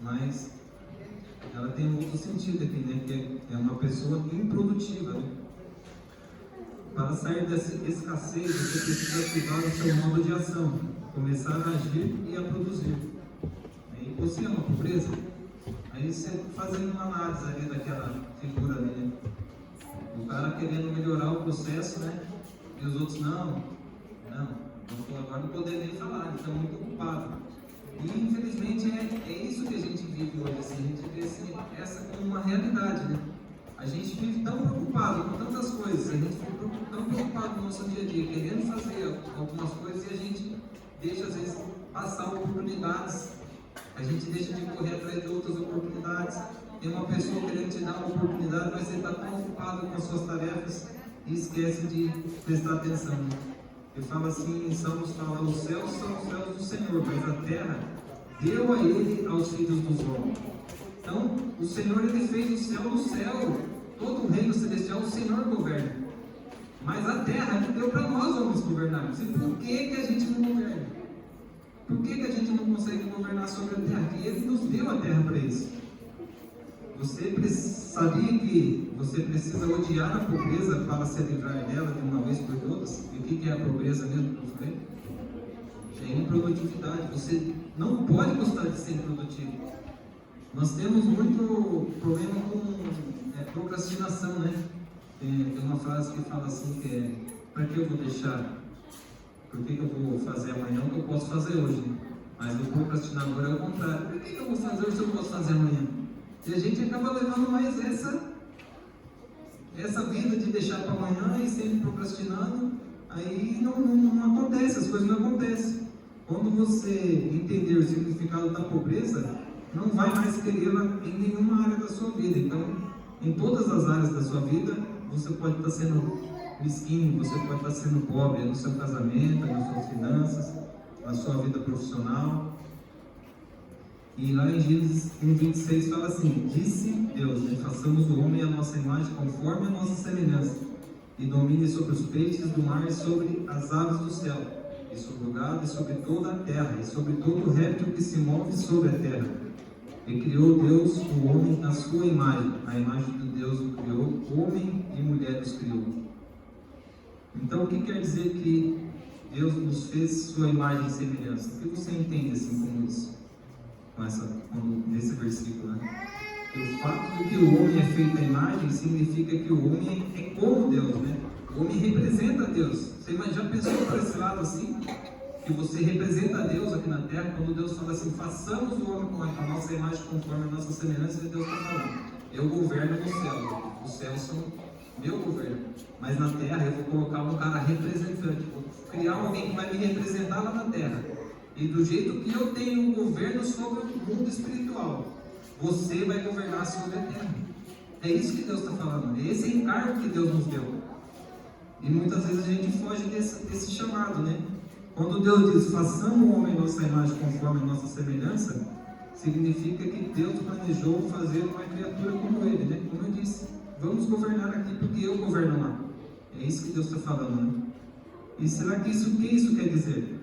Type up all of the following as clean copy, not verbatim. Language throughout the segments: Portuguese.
mas ela tem um outro sentido aqui, né? Que é uma pessoa improdutiva, né? Para sair dessa escassez, você precisa ativar o seu modo de ação, começar a agir e a produzir. E você ama a pobreza? Aí você fazendo uma análise ali daquela figura ali, né? O cara querendo melhorar o processo, né? E os outros não, agora não poder nem falar, eles estão muito ocupados. E infelizmente é isso que a gente vive hoje, assim, a gente vê assim, essa como uma realidade, né? A gente vive tão preocupado com tantas coisas, a gente fica tão preocupado no nosso dia a dia, querendo fazer algumas coisas e a gente deixa às vezes passar oportunidades, a gente deixa de correr atrás de outras oportunidades. Tem uma pessoa querendo te dar uma oportunidade, mas você está tão ocupado com as suas tarefas e esquece de prestar atenção. Ele fala assim, em Salmos fala, os céus são os céus do Senhor, mas a terra deu a ele aos filhos dos homens. Então, o Senhor, ele fez o céu no céu, todo o reino celestial, o Senhor governa. Mas a terra, ele deu para nós homens governarmos. E por que a gente não governa? Por que a gente não consegue governar sobre a terra? Porque ele nos deu a terra para isso. Você sabia que você precisa odiar a pobreza para se livrar dela de uma vez por todas? E o que é a pobreza mesmo que eu falei? É improdutividade. Você não pode gostar de ser improdutivo. Nós temos muito problema com procrastinação, né? Tem uma frase que fala assim, que é, para que eu vou deixar? Por que eu vou fazer amanhã o que eu posso fazer hoje? Né? Mas o procrastinador é o contrário. Por que eu vou fazer hoje se eu posso fazer amanhã? E a gente acaba levando mais essa vida de deixar para amanhã e sempre procrastinando, aí não acontece, as coisas não acontecem. Quando você entender o significado da pobreza, não vai mais querê-la em nenhuma área da sua vida. Então, em todas as áreas da sua vida, você pode estar sendo mesquinho, você pode estar sendo pobre no seu casamento, nas suas finanças, na sua vida profissional. E lá em Gênesis 1:26 fala assim, disse Deus, né, façamos o homem à nossa imagem conforme a nossa semelhança, e domine sobre os peixes do mar e sobre as aves do céu, e sobre o gado e sobre toda a terra, e sobre todo o réptil que se move sobre a terra. E criou Deus o homem à sua imagem, a imagem de Deus o criou, homem e mulher os criou. Então o que quer dizer que Deus nos fez sua imagem e semelhança? O que você entende assim como isso? Nesse versículo, né? O fato de que o homem é feito à imagem significa que o homem é como Deus, né? O homem representa Deus. Você já pensou por esse lado assim? Que você representa Deus aqui na terra, quando Deus fala assim, façamos o homem com a nossa imagem conforme a nossa semelhança, que Deus está falando. Eu governo no céu, os céus são meu governo, mas na terra eu vou colocar um cara representante, vou criar alguém que vai me representar lá na terra. E do jeito que eu tenho um governo sobre o mundo espiritual, você vai governar sobre a terra. É isso que Deus está falando, é esse encargo que Deus nos deu. E muitas vezes a gente foge desse chamado, né? Quando Deus diz, façamos o homem nossa imagem conforme a nossa semelhança, significa que Deus planejou fazer uma criatura como ele, né? Como eu disse, vamos governar aqui porque eu governo lá. É isso que Deus está falando, né? E será que o que isso quer dizer?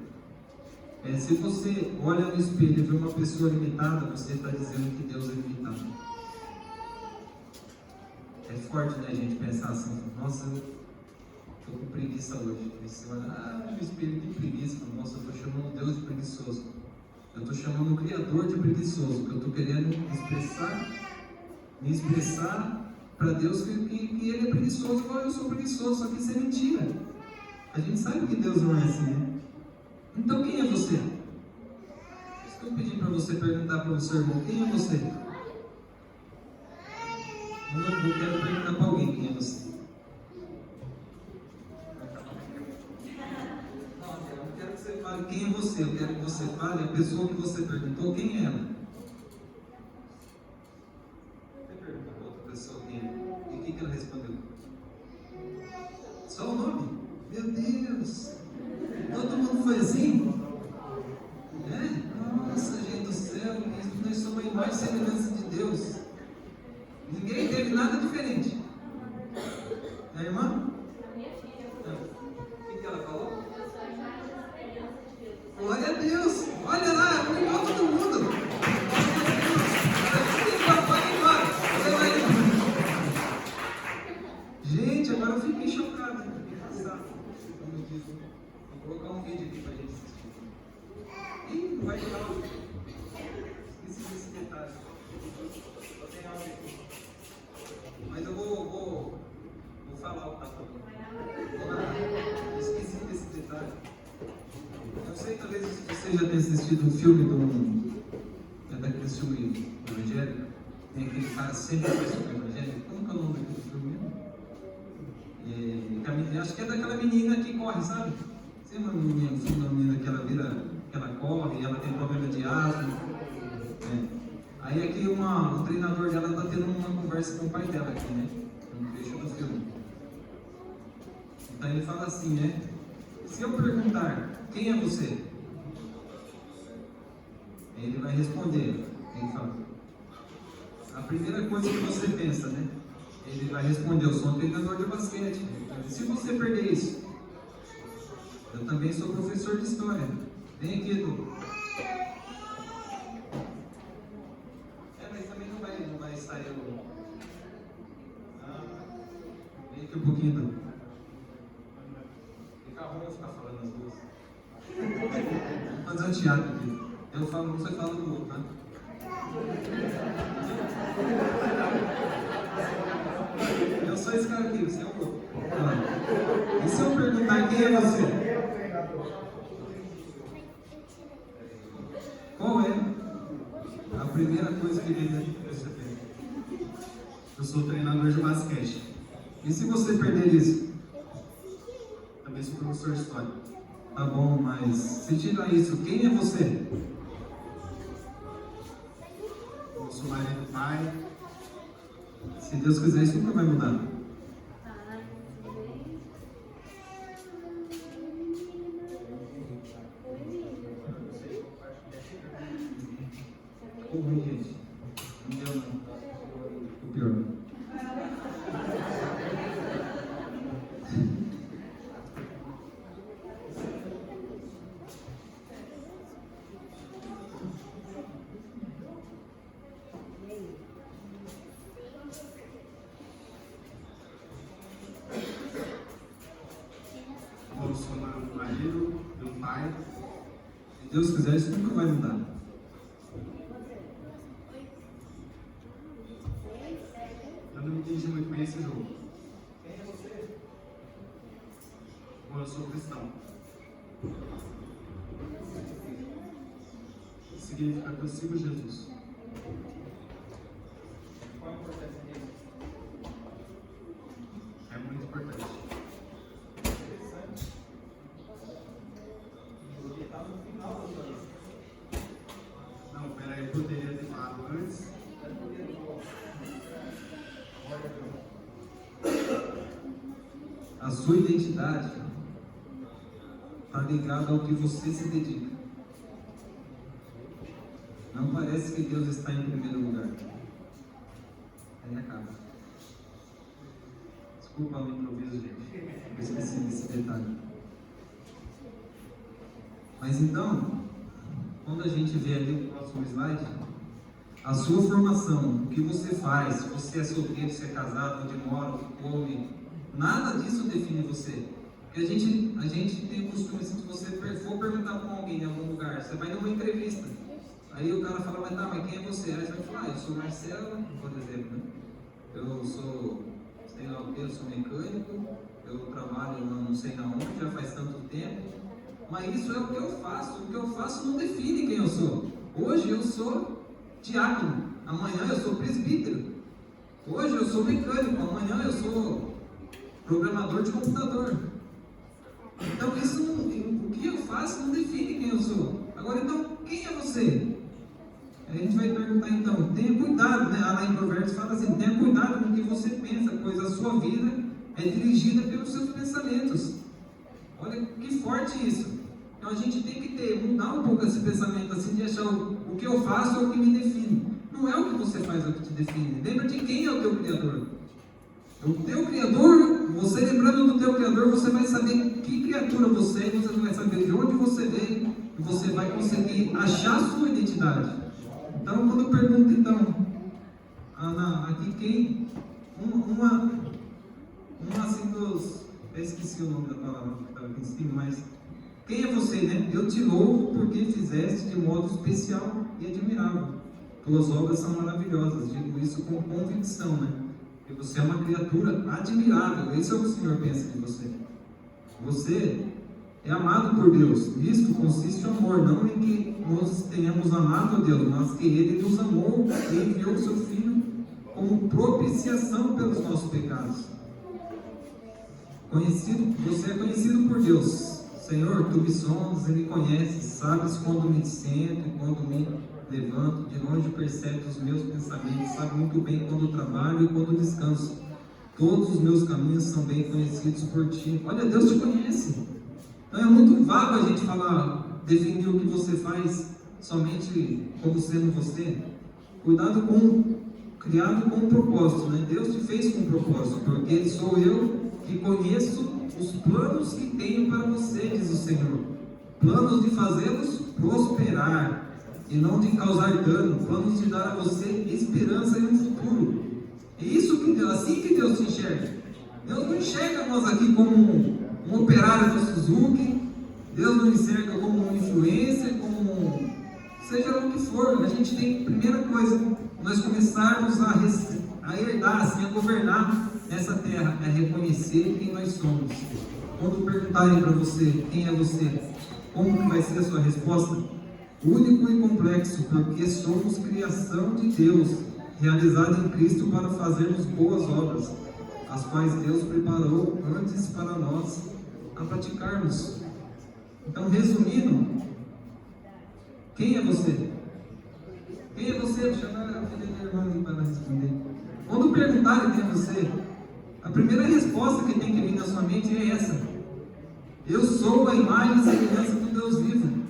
Se você olha no espelho e vê uma pessoa limitada, você está dizendo que Deus é limitado. É forte, né, a gente pensar assim, nossa, eu estou com preguiça hoje. Aí você olha, no espelho, que preguiça. Nossa, eu estou chamando Deus de preguiçoso. Eu estou chamando o Criador de preguiçoso, porque eu estou querendo me expressar para Deus que Ele é preguiçoso, igual eu sou preguiçoso, só que isso é mentira. A gente sabe que Deus não é assim, né? Então quem é você? Isso que eu pedi para você perguntar para o seu irmão, quem é você? Eu quero perguntar para alguém quem é você. Não, eu não quero que você fale quem é você, eu quero que você fale a pessoa que você perguntou, quem é ela? Você perguntou para outra pessoa quem é, e o que ela respondeu? Só o nome? Meu Deus! Todo mundo foi assim? Nossa, gente do céu, nós somos a imagem e semelhança de Deus. Ninguém teve nada diferente. A irmã? O que ela falou? Glória a Deus! Olha lá, igual todo mundo! Glória a Deus! vai ter áudio. Esqueci desse detalhe. Só tem áudio aqui. Mas eu vou falar o que está falando. Esqueci desse detalhe. Eu sei, talvez você já tenha assistido um filme daquele filme evangélico. Tem aquele cara sempre faz filme evangélico. Como que é o nome daquele filme mesmo? Acho que é daquela menina que corre, sabe? Você lembra uma menina que ela corre, ela tem problema de asma. Aí aqui o treinador dela está tendo uma conversa com o pai dela aqui, né? No trecho do filme. Então ele fala assim, né? Se eu perguntar, quem é você? Ele vai responder. Ele fala, a primeira coisa que você pensa, né? Ele vai responder, eu sou um treinador de basquete. Se você perder isso, eu também sou professor de história. Vem aqui, Edu. Mas também não vai sair o... Vem aqui um pouquinho, Edu. Fica ruim eu ficar falando as duas. Vou fazer um teatro aqui. Eu falo, você fala do outro, tá? Eu sou esse cara aqui, você é o outro. E se eu perguntar quem é você? Qual é a primeira coisa que vem dentro de você pensa? Eu sou treinador de basquete. E se você perder isso? Também sou professor de história. Tá bom, mas se tirar isso, quem é você? Eu sou marido, pai. Se Deus quiser, isso nunca vai mudar. Ficou ruim, gente. Não deu, não. Ficou pior. Eu sou marido, meu pai. Se Deus quiser, isso nunca vai mudar. Eu não me entendi muito bem esse jogo. Quem é você? Bom, eu sou cristão. Significa que eu sigo Jesus. Qual a importância disso? É muito importante. Interessante. Porque está no final da sua lista. Não, peraí, eu poderia ter falado antes. A sua identidade está ligada ao que você se dedica. Não parece que Deus está em primeiro lugar. Aí acaba. Desculpa o improviso, gente. Eu esqueci desse detalhe. Mas então, quando a gente vê ali o próximo slide, a sua formação, o que você faz, se você é solteiro, se é casado, onde mora, o que come, nada disso define você. Porque a gente tem o costume, assim, se você for perguntar para alguém em algum lugar, você vai numa entrevista, aí o cara fala, mas quem é você? Aí você vai falar, eu sou Marcelo, por exemplo, né? Eu sou, sei lá o que, eu sou mecânico, eu trabalho não sei na onde, já faz tanto tempo, mas isso é o que eu faço não define quem eu sou. Hoje eu sou diácono, amanhã eu sou presbítero, hoje eu sou mecânico, amanhã eu sou programador de computador. Então isso o que eu faço não define quem eu sou. Agora então, quem é você? Aí a gente vai perguntar então, tenha cuidado, né? Lá em Provérbios fala assim, tenha cuidado com o que você pensa, pois a sua vida é dirigida pelos seus pensamentos. Olha que forte isso. Então a gente tem que mudar um pouco esse pensamento assim, de achar o que eu faço é o que me define. Não é o que você faz o que te define. Lembra de quem é o teu Criador. O teu Criador, você lembrando do teu Criador, você vai saber que criatura você é, você vai saber de onde você veio, e você vai conseguir achar a sua identidade. Então, quando eu pergunto, então, Ana, aqui quem? Uma assim dos... Eu esqueci o nome da palavra que estava aqui em cima, mas quem é você, né? Eu te louvo porque fizeste de modo especial e admirável. Tuas obras são maravilhosas, digo isso com convicção, né? Porque você é uma criatura admirável, esse é o que o Senhor pensa de você. Você é amado por Deus, nisto consiste o amor, não em que nós tenhamos amado a Deus, mas que Ele nos amou e enviou o seu Filho como propiciação pelos nossos pecados. Você é conhecido por Deus. Senhor, Tu me sondas e me conheces, sabes quando me sento e quando me levanto, de longe percebe os meus pensamentos, sabe muito bem quando trabalho e quando descanso. Todos os meus caminhos são bem conhecidos por Ti. Olha, Deus te conhece. Então é muito vago a gente falar, definir o que você faz somente como sendo você. Cuidado criado com um propósito, né? Deus te fez com um propósito, porque sou eu que conheço os planos que tenho para você, diz o Senhor. Planos de fazê-los prosperar e não de causar dano, planos de dar a você esperança e um futuro. É isso que Deus, assim que Deus te enxerga. Deus não enxerga nós aqui como um operário do Suzuki, Deus não enxerga como um influencer, como seja o que for. A gente tem, primeira coisa, nós começarmos a herdar, assim, a governar nessa terra, é reconhecer quem nós somos. Quando perguntarem para você quem é você, como que vai ser a sua resposta? Único e complexo, porque somos criação de Deus, realizada em Cristo para fazermos boas obras, as quais Deus preparou antes para nós a praticarmos. Então, resumindo, quem é você? Quem é você? Vou chamar a filha da irmã para responder. Quando perguntarem quem é você, a primeira resposta que tem que vir na sua mente é essa: eu sou a imagem e semelhança do Deus vivo.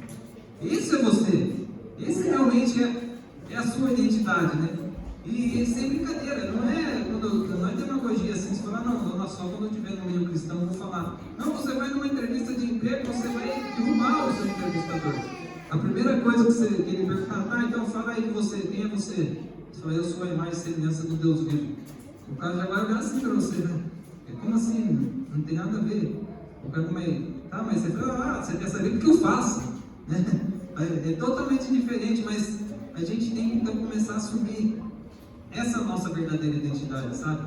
Isso é você. Esse realmente é a sua identidade, né? E sem brincadeira, não é demagogia assim, você falar, não, só quando eu estiver no meio cristão eu vou falar. Não, você vai numa entrevista de emprego, você vai derrubar o seu entrevistador. A primeira coisa que ele perguntar, tá, então fala aí de você, quem é você? Você fala, eu sou a imagem e semelhança do Deus vivo. O cara já vai olhar assim para você, né? Como assim? Não tem nada a ver. O cara vai, tá, mas você fala, você quer saber o que eu faço? É totalmente diferente, mas a gente tem que então começar a assumir essa nossa verdadeira identidade, sabe?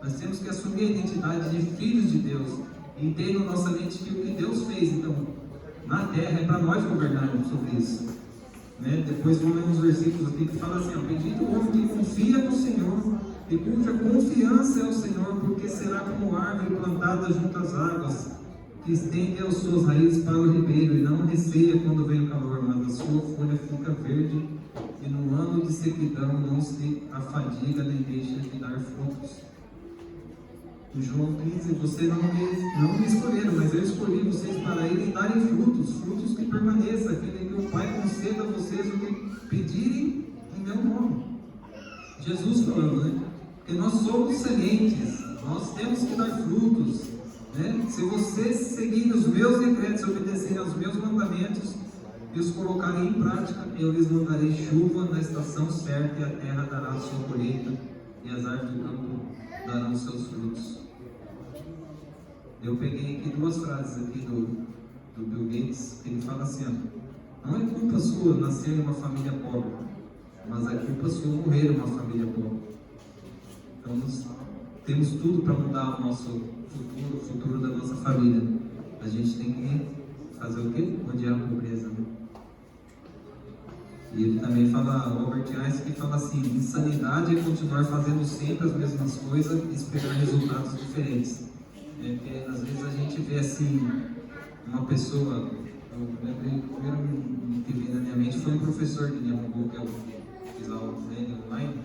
Nós temos que assumir a identidade de filhos de Deus e ter na nossa mente que o que Deus fez, então, na terra é para nós governarmos sobre isso, né? Depois vamos ler uns versículos aqui que fala assim, bendito o homem que confia no Senhor e cuja confiança é o Senhor, porque será como árvore plantada junto às águas, que estende as suas raízes para o ribeiro e não receia quando vem o calor, mas a sua folha fica verde e no ano de sequidão não se afadiga nem deixa de dar frutos. Em João 15, vocês não me escolheram, mas eu escolhi vocês para irem darem frutos que permaneçam, aquele que o Pai conceda a vocês o que pedirem em meu nome. Jesus falando, né? Porque nós somos sementes, nós temos que dar frutos, né? Se vocês seguirem os meus decretos, obedecerem aos meus mandamentos e os colocarem em prática, eu lhes mandarei chuva na estação certa e a terra dará a sua colheita e as árvores do campo darão seus frutos. Eu peguei aqui duas frases aqui do Bill Gates, que ele fala assim, não é culpa sua nascer em uma família pobre, mas é culpa sua morrer em uma família pobre. Então nós temos tudo para mudar o nosso futuro, o futuro da nossa família. A gente tem que fazer o quê? Odiar a pobreza, né? E ele também fala, Albert Einstein, que fala assim, insanidade é continuar fazendo sempre as mesmas coisas e esperar resultados diferentes. Porque às vezes a gente vê assim, uma pessoa, eu lembrei, o primeiro que veio na minha mente foi um professor de Nihongo, que eu fiz aula com ele online.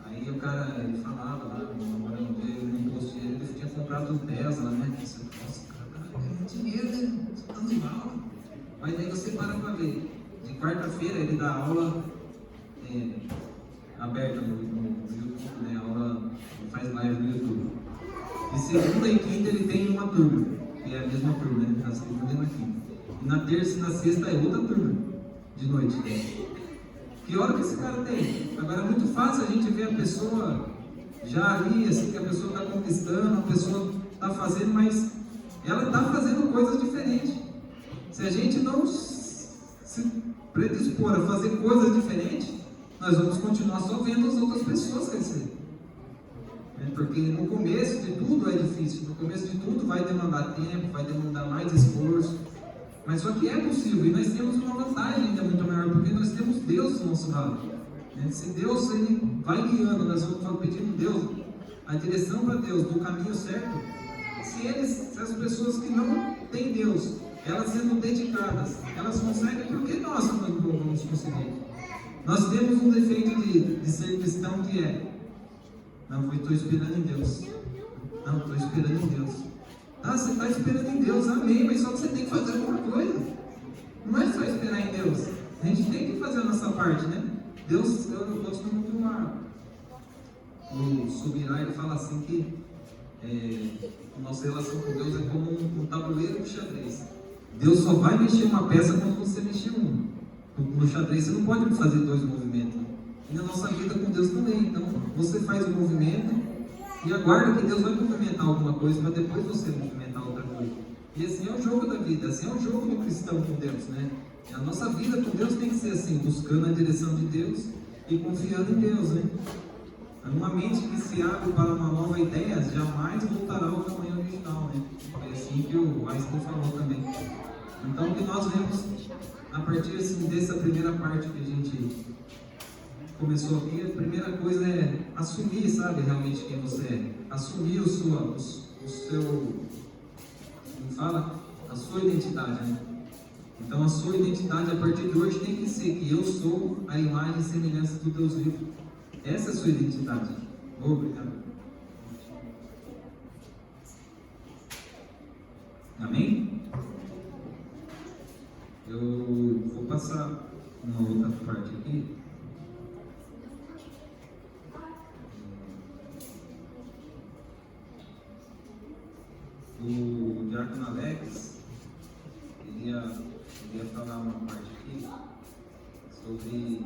Aí o cara, ele falava lá, num post dele, ele tinha comprado um Tesla, né? Nossa, cara, ganhando dinheiro, né? Tanto mal. Mas daí você para ver. De quarta-feira ele dá aula aberta no YouTube, né? Aula, faz live no YouTube. De segunda e quinta ele tem uma turma, que é a mesma turma, né? Na segunda e na quinta. E na terça e na sexta é outra turma, de noite. Que hora que esse cara tem? Agora é muito fácil a gente ver a pessoa já ali, assim, que a pessoa está conquistando, a pessoa está fazendo, mas ela está fazendo coisas diferentes. Se a gente não se predispor a fazer coisas diferentes, nós vamos continuar só vendo as outras pessoas crescer. Porque no começo de tudo é difícil, no começo de tudo vai demandar tempo, vai demandar mais esforço, mas só que é possível, e nós temos uma vantagem ainda muito maior, porque nós temos Deus do nosso lado. Se Deus ele vai guiando, nós vamos pedindo Deus, a direção para Deus, do caminho certo. Se as pessoas que não têm Deus, elas sendo dedicadas, elas conseguem, por que nós não vamos conseguir? Nós temos um defeito de ser cristão que é: não, eu estou esperando em Deus. Não, estou esperando em Deus. Ah, você está esperando em Deus, amém, mas só que você tem que fazer alguma coisa. Não é só esperar em Deus. A gente tem que fazer a nossa parte, né? Deus, eu gosto muito de o Subirá, ele fala assim que a nossa relação com Deus é como um tabuleiro de xadrez. Deus só vai mexer uma peça quando você mexer uma. No xadrez você não pode fazer dois movimentos. E na nossa vida com Deus também. Então você faz um movimento e aguarda que Deus vai movimentar alguma coisa para depois você movimentar outra coisa. E assim é o jogo da vida, assim é o jogo do cristão com Deus, né? E a nossa vida com Deus tem que ser assim, buscando a direção de Deus e confiando em Deus, né? Uma mente que se abre para uma nova ideia jamais voltará ao tamanho original, né? É assim que o Einstein falou também. Então o que nós vemos a partir assim, dessa primeira parte que a gente começou aqui, a primeira coisa é assumir, sabe, realmente quem você é. Assumir o seu, como fala? A sua identidade, né? Então a sua identidade a partir de hoje tem que ser que eu sou a imagem e semelhança do Deus vivo. Essa é a sua identidade. Obrigado. Amém? Eu vou passar uma outra parte aqui. O Diácono Alex, ele ia falar uma parte aqui sobre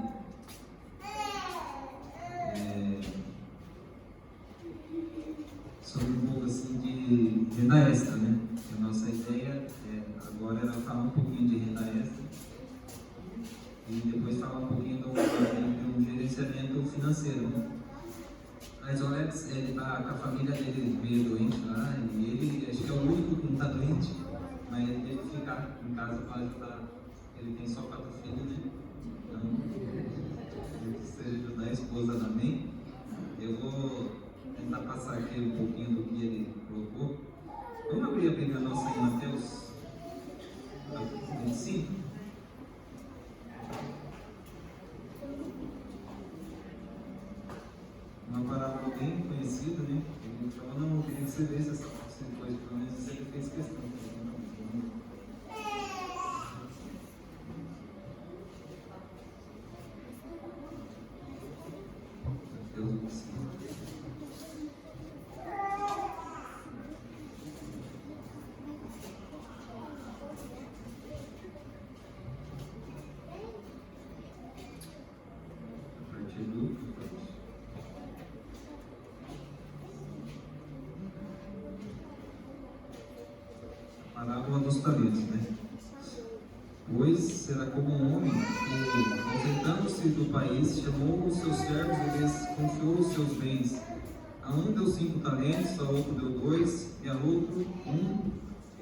um pouco assim de renda extra, né? A nossa ideia agora era falar um pouquinho de renda extra e depois falar um pouquinho de um gerenciamento financeiro, né? Mas o Alex, ele tá com a família dele meio doente lá, e ele acho que é o único que não está doente, mas ele teve que ficar em casa para ajudar. Ele tem só 4 filhos, né? Então, ele precisa ajudar a esposa também. Eu vou tentar passar aqui um pouquinho do que ele colocou. Vamos abrir a Bíblia nossa em Mateus 25. Uma parábola bem conhecida, né? Ele falou: não, eu queria que você lesse essa coisa, pelo menos ele fez questão. Parábola dos talentos, né? Pois será como um homem que, ausentando-se do país, chamou os seus servos e lhes confiou os seus bens. A um deu 5 talentos, a outro deu 2, e a outro 1,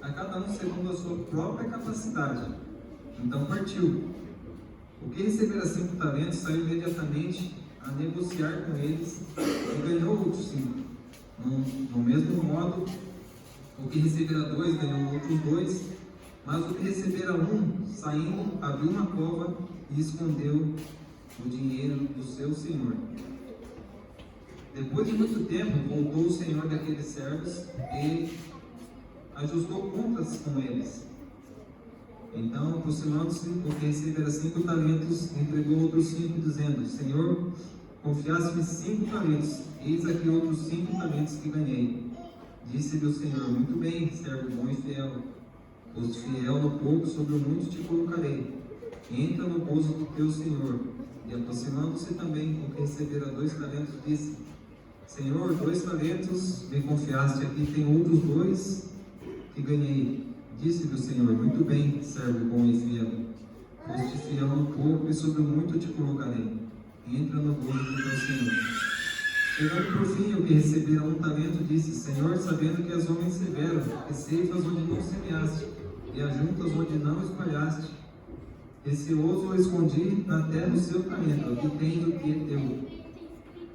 a cada um segundo a sua própria capacidade. Então partiu. O que recebera 5 talentos saiu imediatamente a negociar com eles e ganhou outros 5. No mesmo modo, o que recebera 2 ganhou outros 2, mas o que recebera 1, saindo, abriu uma cova e escondeu o dinheiro do seu senhor. Depois de muito tempo, voltou o senhor daqueles servos e ajustou contas com eles. Então, aproximando-se, o que recebera 5 talentos, entregou outros 5, dizendo: Senhor, confiaste-me 5 talentos, eis aqui outros 5 talentos que ganhei. Disse-lhe o Senhor: muito bem, servo bom e fiel. Foste fiel no pouco, sobre o muito te colocarei. Entra no gozo do teu Senhor. E aproximando-se também, o que recebera 2 talentos, disse: Senhor, 2 talentos me confiaste, aqui tem outros 2 que ganhei. Disse-lhe o Senhor: muito bem, servo bom e fiel. Foste fiel no pouco e sobre o muito te colocarei. Entra no gozo do teu Senhor. Chegando por fim, o que recebera 1 talento, disse: Senhor, sabendo que és homem severo, que ceifas onde não semeaste, e ajuntas onde não espalhaste. Receoso escondi na terra o seu talento, aqui tens o que é teu.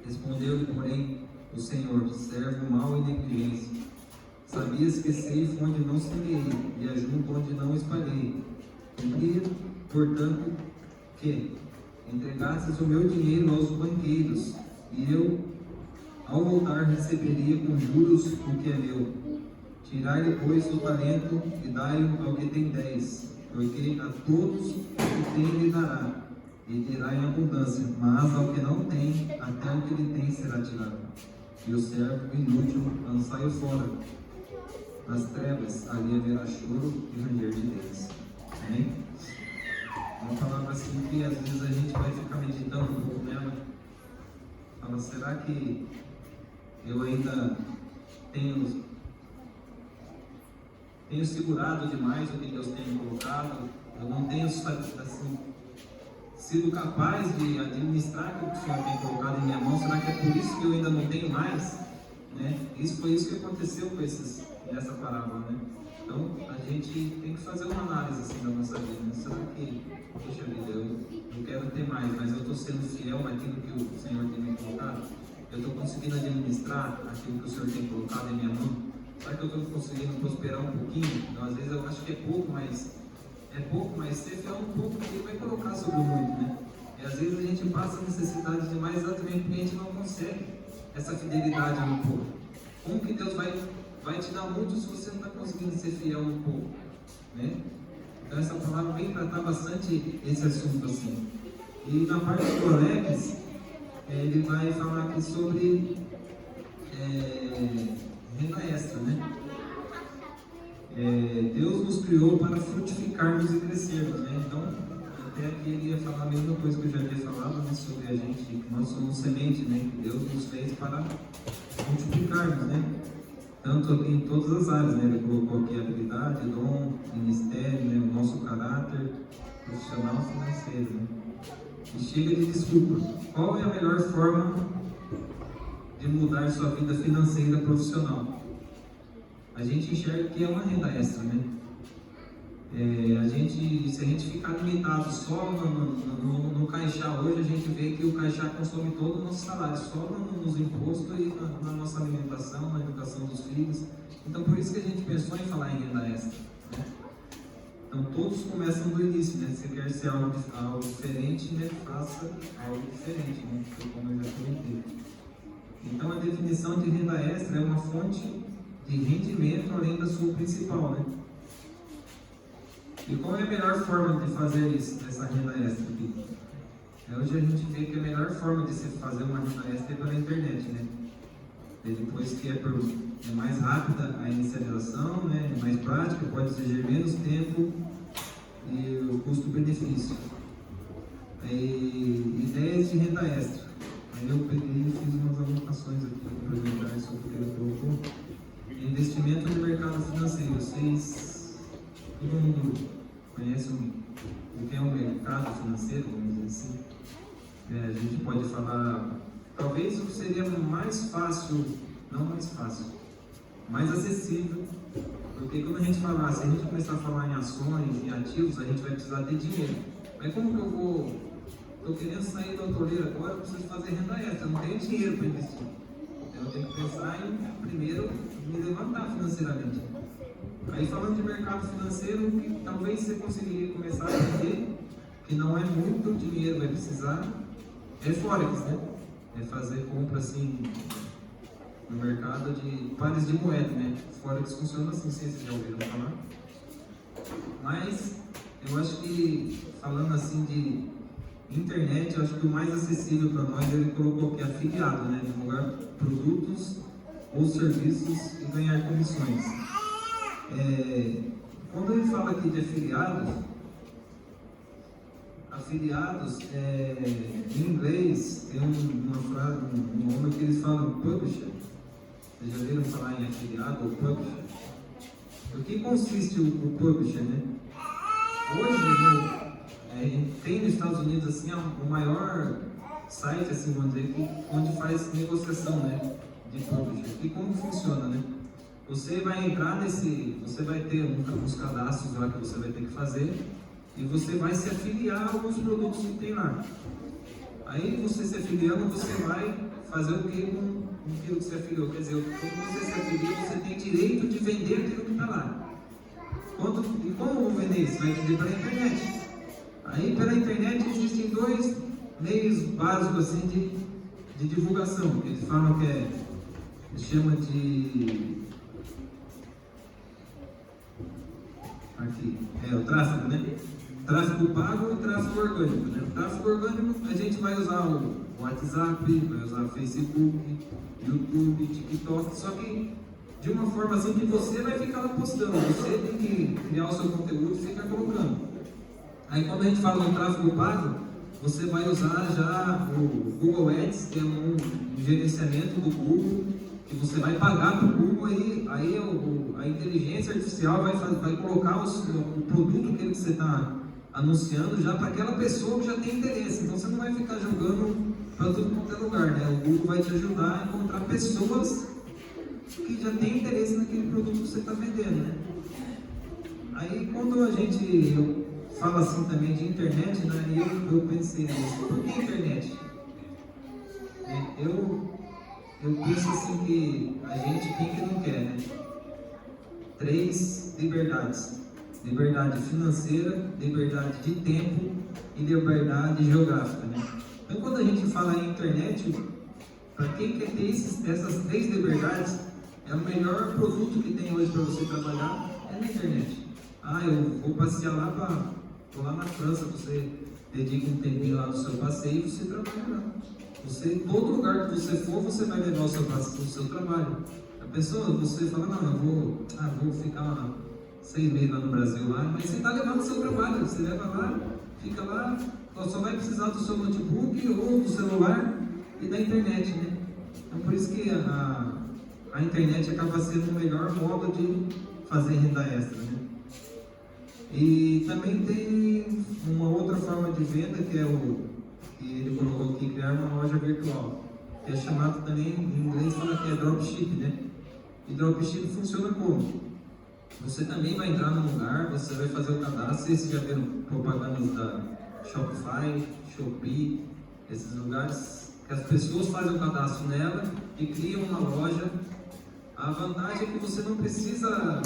Respondeu-lhe, porém, o Senhor: servo mau e negligência. Sabias que ceifo onde não semeei, e ajunto onde não espalhei. Cumpria, portanto, que entregastes o meu dinheiro aos banqueiros, e eu, ao voltar, receberia com juros o que é meu. Tirai-lhe, pois, o talento e dai-o ao que tem 10, porque a todos o que tem lhe dará, e terá em abundância, mas ao que não tem, até o que lhe tem será tirado. E o servo inútil lançai-o fora. Nas trevas, ali haverá choro e ranger de dentes. Amém? Uma palavra assim que às vezes a gente vai ficar meditando um pouco nela. Fala, será que eu ainda tenho segurado demais o que Deus tem me colocado? Eu não tenho assim, sido capaz de administrar o que o Senhor tem colocado em minha mão? Será que é por isso que eu ainda não tenho mais? Né? Foi isso que aconteceu com nessa parábola, né? Então a gente tem que fazer uma análise assim da nossa vida, né? Será que, poxa vida, eu quero ter mais, mas eu estou sendo fiel naquilo que o Senhor tem me colocado? Eu estou conseguindo administrar aquilo que o Senhor tem colocado em minha mão? Será que eu estou conseguindo prosperar um pouquinho? Então, às vezes eu acho que é pouco, mas ser fiel um pouco, porque Ele vai colocar sobre o muito, né? E às vezes a gente passa necessidade demais exatamente porque a gente não consegue essa fidelidade no pouco. Como que Deus vai te dar muito se você não está conseguindo ser fiel no pouco, né? Então essa palavra vem tratar bastante esse assunto assim. E na parte do Alex, ele vai falar aqui sobre renda extra, né? Deus nos criou para frutificarmos e crescermos, né? Então, até aqui ele ia falar a mesma coisa que eu já havia falado, né? Sobre a gente, que nós somos semente, né? Que Deus nos fez para multiplicarmos, né? Tanto aqui em todas as áreas, né? Ele colocou aqui habilidade, dom, ministério, né? O nosso caráter profissional e financeiro, né? E chega de desculpa. Qual é a melhor forma de mudar sua vida financeira profissional? A gente enxerga que é uma renda extra, né? Se a gente ficar limitado só no caixá hoje, a gente vê que o caixá consome todo o nosso salário, só nos impostos e na nossa alimentação, na educação dos filhos. Então, por isso que a gente pensou em falar em renda extra, né? Então, todos começam do início, né? Se quer ser algo diferente, né? Faça algo diferente, né? Como eu já comentei. Então, a definição de renda extra é uma fonte de rendimento além da sua principal, né? E qual é a melhor forma de fazer isso, essa renda extra aqui? Hoje a gente vê que a melhor forma de se fazer uma renda extra é pela internet, né? Depois que é mais rápida a inicialização, né? É mais prática, pode exigir menos tempo e o custo-benefício. Ideias de renda extra. Aí eu peguei e fiz umas anotações aqui para lembrar sobre o que ele colocou. Investimento no mercado financeiro. Todo mundo conhece o que é um mercado financeiro, vamos dizer assim. A gente pode falar, talvez o que seria mais fácil, não mais fácil, mais acessível, porque quando a gente falar, se a gente começar a falar em ações, em ativos, a gente vai precisar ter dinheiro. Mas como que eu estou querendo sair da autoleira agora, eu preciso fazer renda extra, eu não tenho dinheiro para investir. Eu tenho que pensar em, primeiro, me levantar financeiramente. Aí, falando de mercado financeiro, que talvez você conseguiria começar a entender que não é muito dinheiro, vai precisar, é Forex, né? É fazer compra assim no mercado de pares de moeda, né? Forex funciona assim, não sei se vocês já ouviram falar. Mas eu acho que, falando assim de internet, eu acho que o mais acessível para nós, ele colocou aqui afiliado, né? Divulgar produtos ou serviços e ganhar comissões. Quando ele fala aqui de afiliados, em inglês tem uma frase, um nome que eles falam publisher. Vocês já viram falar em afiliado ou publisher? O que consiste o publisher, né? Hoje, tem nos Estados Unidos assim, o maior site, assim, vamos dizer, onde faz negociação, né, de publisher. E como funciona, né? Você vai entrar você vai ter uns cadastros lá que você vai ter que fazer e você vai se afiliar a alguns produtos que tem lá. Aí você se afiliando, você vai fazer o que com aquilo que você afiliou? Quer dizer, quando você se afilia, você tem direito de vender aquilo que está lá. E como eu vou vender isso? Vai vender pela internet. Aí pela internet existem dois meios básicos assim de divulgação, que eles falam que eles chamam de o tráfego, né? Tráfego pago e tráfego orgânico, né? O tráfego orgânico a gente vai usar o WhatsApp, vai usar o Facebook, YouTube, TikTok, só que de uma forma assim que você vai ficar lá postando, você tem que criar o seu conteúdo e ficar colocando. Aí quando a gente fala no tráfego pago, você vai usar já o Google Ads, que é um gerenciamento do Google, que você vai pagar para o Google, aí a inteligência artificial vai colocar o produto que você está anunciando já para aquela pessoa que já tem interesse. Então você não vai ficar jogando para tudo quanto é lugar, né? O Google vai te ajudar a encontrar pessoas que já têm interesse naquele produto que você está vendendo, né? Aí quando a gente fala assim também de internet, né? Eu pensei nisso. Por que internet? Eu penso assim que a gente tem que não quer, né? 3 liberdades: liberdade financeira, liberdade de tempo e liberdade geográfica, né? Então quando a gente fala em internet, para quem quer ter essas 3 liberdades, é o melhor produto que tem hoje para você trabalhar é na internet. Eu vou passear vou lá na França, você dedica um tempinho lá no seu passeio e você trabalha lá. Todo lugar que você for, você vai levar o seu trabalho. A pessoa, você fala, não, eu vou ficar 6 meses lá no Brasil, mas você está levando o seu trabalho, você leva lá, fica lá, só vai precisar do seu notebook ou do celular e da internet, né? Então por isso que a internet acaba sendo o melhor modo de fazer renda extra, né? E também tem uma outra forma de venda que que ele colocou aqui, criar uma loja virtual, que é chamado também, em inglês fala que é dropship, né? E dropship funciona como? Você também vai entrar num lugar, você vai fazer o cadastro, vocês já viram propagandas da Shopify, Shopee, esses lugares que as pessoas fazem o cadastro nela e criam uma loja. A vantagem é que você não precisa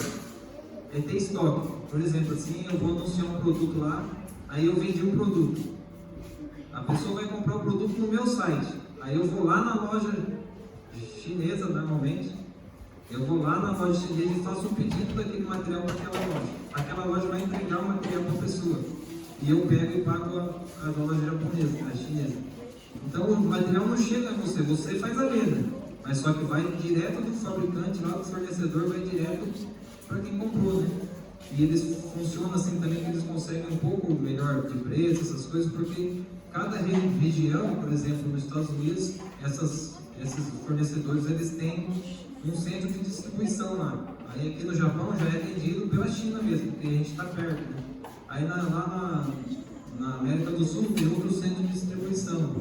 ter estoque. Por exemplo, assim, eu vou anunciar um produto lá, aí eu vendi um produto. A pessoa vai comprar o produto no meu site. Aí eu vou lá na loja chinesa, normalmente. Eu vou lá na loja chinesa e faço um pedido daquele material para aquela loja. Aquela loja vai entregar o material para a pessoa. E eu pego e pago a loja japonesa, a chinesa. Então o material não chega a você faz a venda. Mas só que vai direto do fabricante, lá do fornecedor, vai direto para quem comprou, né? E eles funcionam assim também, que eles conseguem um pouco melhor de preço, essas coisas, porque cada região, por exemplo, nos Estados Unidos, esses fornecedores, eles têm um centro de distribuição lá. Aí aqui no Japão já é vendido pela China mesmo, porque a gente está perto, né? Aí lá na América do Sul tem outro centro de distribuição.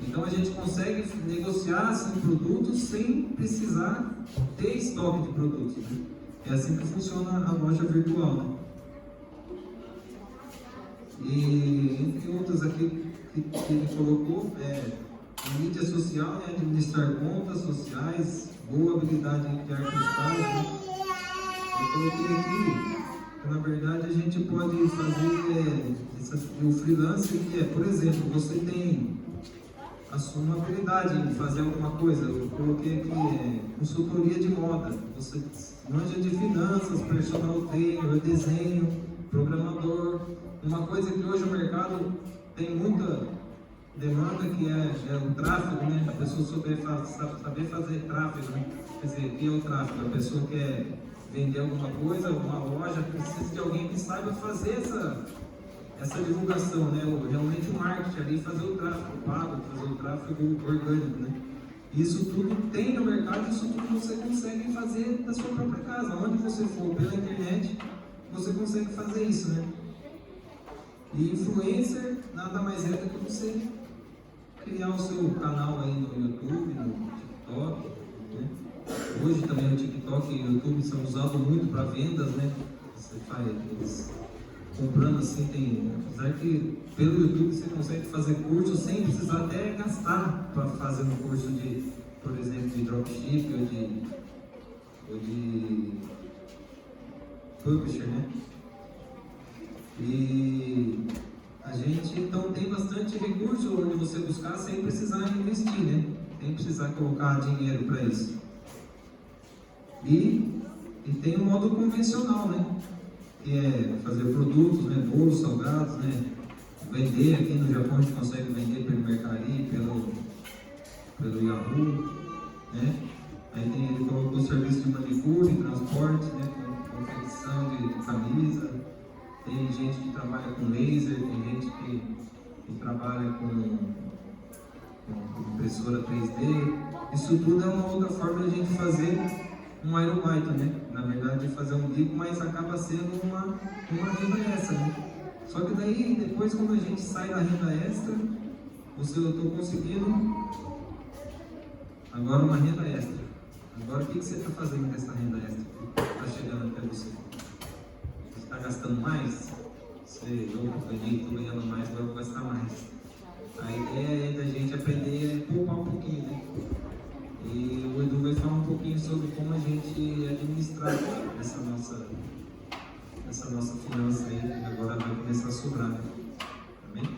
Então a gente consegue negociar assim, produtos sem precisar ter estoque de produtos, né? É assim que funciona a loja virtual, né? E entre outras aqui que ele colocou, a mídia social, né? Administrar contas sociais, boa habilidade em criar postagem, né? Eu coloquei aqui que na verdade a gente pode fazer o freelance, que por exemplo, você tem a sua habilidade em fazer alguma coisa. Eu coloquei aqui consultoria de moda, você manja de finanças, personal trainer, desenho, programador. Uma coisa que hoje o mercado tem muita demanda, que é o tráfego, né? A pessoa saber fazer tráfego, né? Quer dizer, o que é o tráfego? A pessoa quer vender alguma coisa, uma loja, precisa de alguém que saiba fazer essa divulgação, né? Realmente o marketing ali, fazer o tráfego pago, fazer o tráfego orgânico, né? Isso tudo tem no mercado, isso tudo você consegue fazer da sua própria casa. Onde você for pela internet, você consegue fazer isso, né? E influencer nada mais é do que você criar o seu canal aí no YouTube, no TikTok, né? Hoje também o TikTok e o YouTube são usados muito para vendas, né? Você faz eles comprando assim, tem, apesar que pelo YouTube você consegue fazer curso sem precisar até gastar para fazer um curso de, por exemplo, de dropship ou de publisher, né? E a gente então tem bastante recurso onde você buscar sem precisar investir, né? Sem precisar colocar dinheiro para isso. E tem o modo convencional, né? Que é fazer produtos, né? Bolos, salgados, né? Vender aqui no Japão a gente consegue vender pelo Mercari, pelo Yahoo, né? Aí ele colocou o serviço de manicure, transporte, né? Confecção de camisa. Tem gente que trabalha com laser, tem gente que trabalha com impressora 3D. Isso tudo é uma outra forma de a gente fazer um aerobaito, né? Na verdade, fazer um bico, mas acaba sendo uma renda extra, né? Só que daí, depois, quando a gente sai da renda extra, eu estou conseguindo agora uma renda extra. Agora, o que você está fazendo com essa renda extra que está chegando até você? Você está gastando mais? Eu ganhei, estou ganhando mais, agora eu vou gastar mais. A ideia é da gente aprender a poupar um pouquinho, né? E o Edu vai falar um pouquinho sobre como a gente administrar essa nossa finança aí, que agora vai começar a sobrar, né? Amém?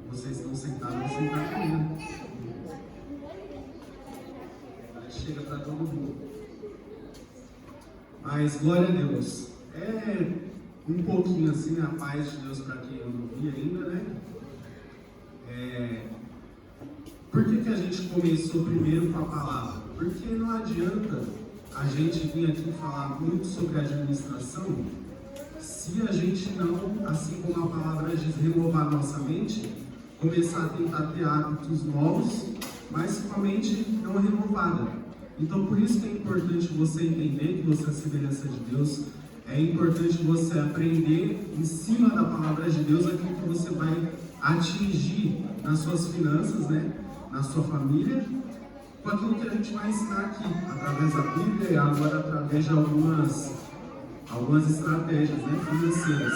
Vocês estão sentados, vão sentar comigo. Aí chega para todo mundo. Mas glória a Deus. É um pouquinho assim a paz de Deus para quem eu não vi ainda, né? Por que a gente começou primeiro com a palavra? Porque não adianta a gente vir aqui falar muito sobre administração se a gente não, assim como a palavra diz, renovar nossa mente, começar a tentar ter hábitos novos, mas com a mente não renovada. Então, por isso que é importante você entender que você é a semelhança de Deus, é importante você aprender em cima da palavra de Deus aquilo que você vai atingir nas suas finanças, né? Na sua família, com aquilo que a gente vai ensinar aqui, através da Bíblia e agora através de algumas estratégias, né, financeiras.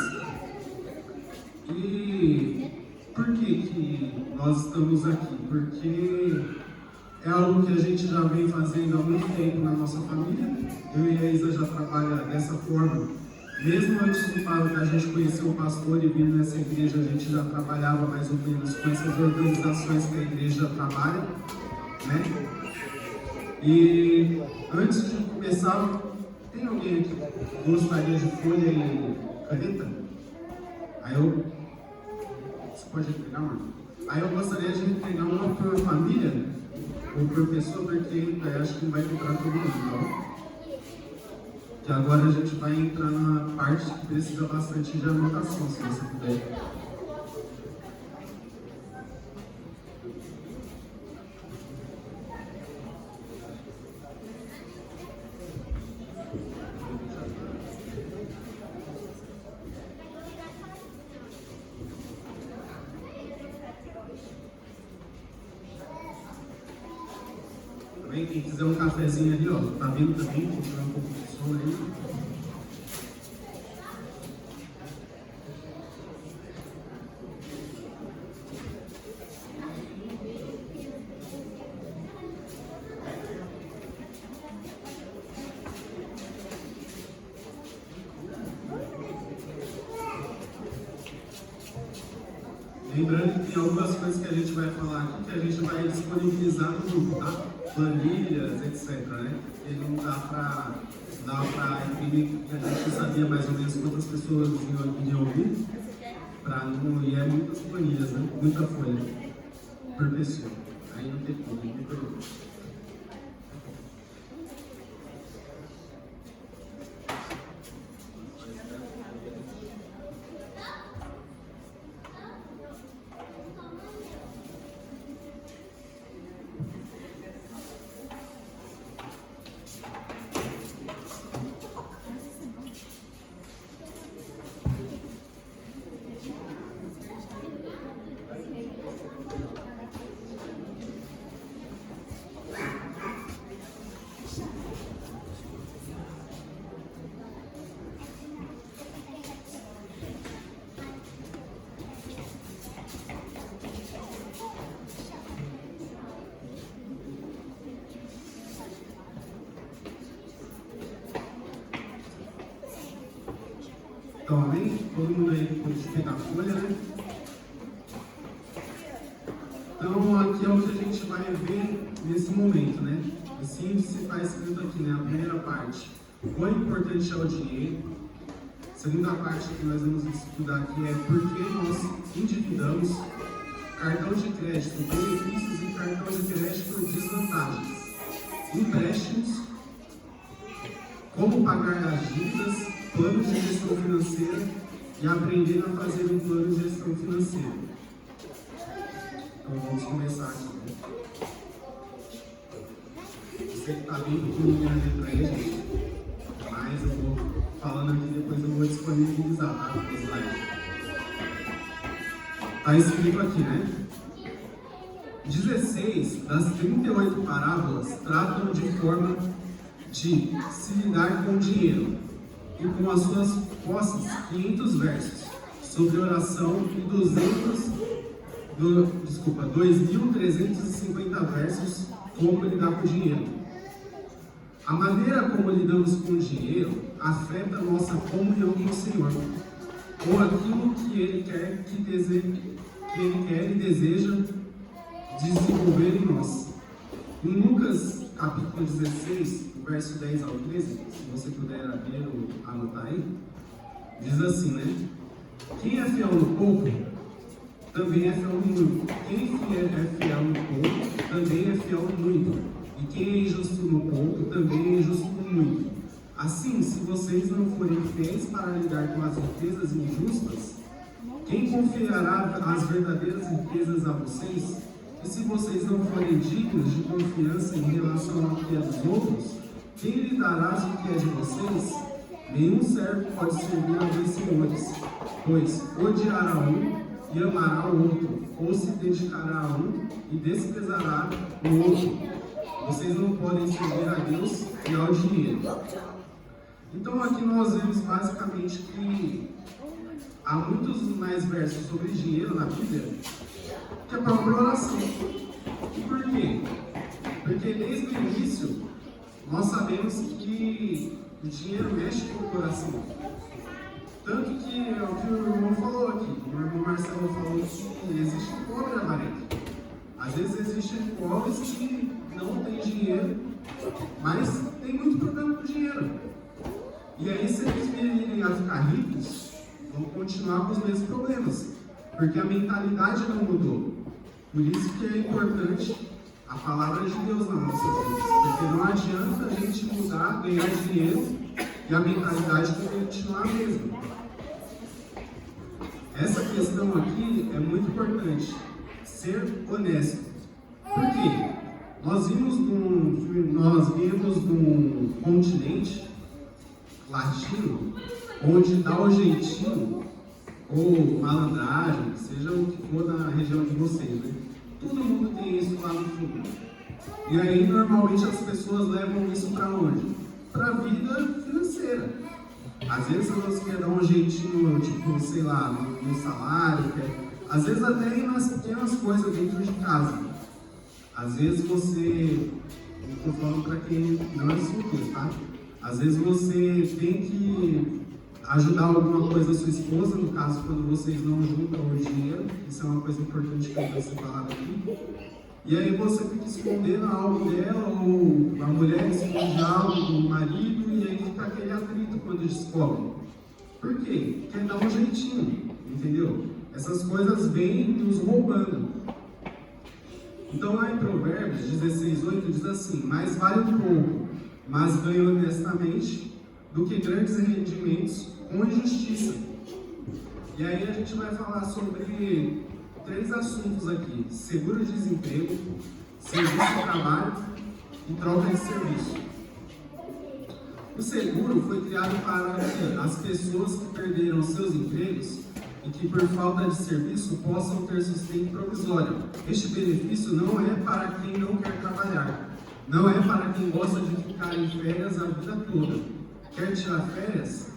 E por que nós estamos aqui? Porque é algo que a gente já vem fazendo há muito tempo na nossa família. Eu e a Isa já trabalham dessa forma. Mesmo antes da gente conhecer o pastor e vir nessa igreja, a gente já trabalhava mais ou menos com essas organizações que a igreja trabalha, né? E antes de começar, tem alguém aqui que gostaria de folha e caneta? Você pode entregar uma? Aí eu gostaria de entregar uma por família ou por pessoa, porque eu acho que não vai entrar todo mundo, não? Que agora a gente vai entrar na parte que precisa bastante de anotação, se você puder. Também, quem quiser um cafezinho ali, ó, tá vindo também, vou tirar um pouco de som aí. Lembrando que tem algumas coisas que a gente vai falar aqui que a gente vai disponibilizar no grupo, tá? Planilhas, etc, né? E não dá pra imprimir, porque a gente sabia mais ou menos quantas pessoas iriam ouvir, e é muitas planilhas, né? Muita folha por pessoa. Aí não tem como, me perdoa. Então, amém? Todo mundo aí pode pegar a folha, né? Então, aqui é o que a gente vai ver nesse momento, né? Esse índice está escrito aqui, né? A primeira parte, quão importante é o dinheiro. A segunda parte que nós vamos estudar aqui é por que nós endividamos, cartão de crédito, benefícios e cartão de crédito, desvantagens, empréstimos, como pagar as dívidas, planos de gestão financeira e aprender a fazer um plano de gestão financeira. Então vamos começar aqui. Né? Você que está bem pequenininho ali para ele, mas eu vou falando aqui, depois eu vou disponibilizar, tá? O slide. Está escrito aqui, né? 16 das 38 parábolas tratam de forma de se lidar com o dinheiro e com as suas posses 500 versos sobre oração e 2.350 versos como lidar com o dinheiro. A maneira como lidamos com o dinheiro afeta a nossa comunhão com o Senhor, ou aquilo que Ele quer e deseja desenvolver em nós. Em Lucas capítulo 16, verso 10 ao 13, se você puder ler ou anotar aí, diz assim, né? Quem é fiel no pouco, também é fiel no muito. Quem é fiel no pouco, também é fiel no muito. E quem é injusto no pouco, também é injusto no muito. Assim, se vocês não forem fiéis para lidar com as riquezas injustas, quem confiará as verdadeiras riquezas a vocês? E se vocês não forem dignos de confiança em relação ao que é dos outros, quem lhe dará o que é de vocês? Nenhum servo pode servir a dois senhores, pois odiará um e amará o outro, ou se dedicará a um e desprezará o outro. Vocês não podem servir a Deus e ao dinheiro. Então aqui nós vemos basicamente que há muitos mais versos sobre dinheiro na Bíblia que é a própria oração. E por quê? Porque desde o início nós sabemos que o dinheiro mexe com o coração. Tanto que é o que o irmão falou aqui, o irmão Marcelo falou que existe pobre avarento. Às vezes existem pobres que não têm dinheiro, mas tem muito problema com o dinheiro. E aí, se eles virem a ficar ricos, vão continuar com os mesmos problemas, porque a mentalidade não mudou. Por isso que é importante a palavra de Deus nas nossas vidas, porque não adianta a gente mudar, ganhar dinheiro e a mentalidade continuar a mesma. Essa questão aqui é muito importante, ser honesto. Por quê? Nós viemos de um continente latino, onde dá o jeitinho, ou malandragem, seja o que for na região de vocês, né? Todo mundo tem isso lá no fundo. E aí, normalmente, as pessoas levam isso para onde? Para a vida financeira. Às vezes, elas querem dar um jeitinho, tipo, sei lá, no salário, às vezes até nas pequenas coisas dentro de casa. Às vezes você, eu estou falando para quem não é solteiro, tá? Às vezes você tem que ajudar alguma coisa a sua esposa, no caso, quando vocês não juntam o dinheiro, isso é uma coisa importante que vai ser falado aqui. E aí você fica escondendo algo dela, ou a mulher esconde algo do marido, e aí fica aquele atrito quando descobre. Por quê? Quer dar um jeitinho, entendeu? Essas coisas vêm nos roubando. Então lá em Provérbios 16:8 diz assim: mais vale um pouco, mas ganho honestamente, do que grandes rendimentos com injustiça. E aí a gente vai falar sobre 3 assuntos aqui: seguro-desemprego, serviço de trabalho e troca de serviço. O seguro foi criado para que as pessoas que perderam seus empregos e que por falta de serviço possam ter sustento provisório. Este benefício não é para quem não quer trabalhar, não é para quem gosta de ficar em férias a vida toda. Quer tirar férias?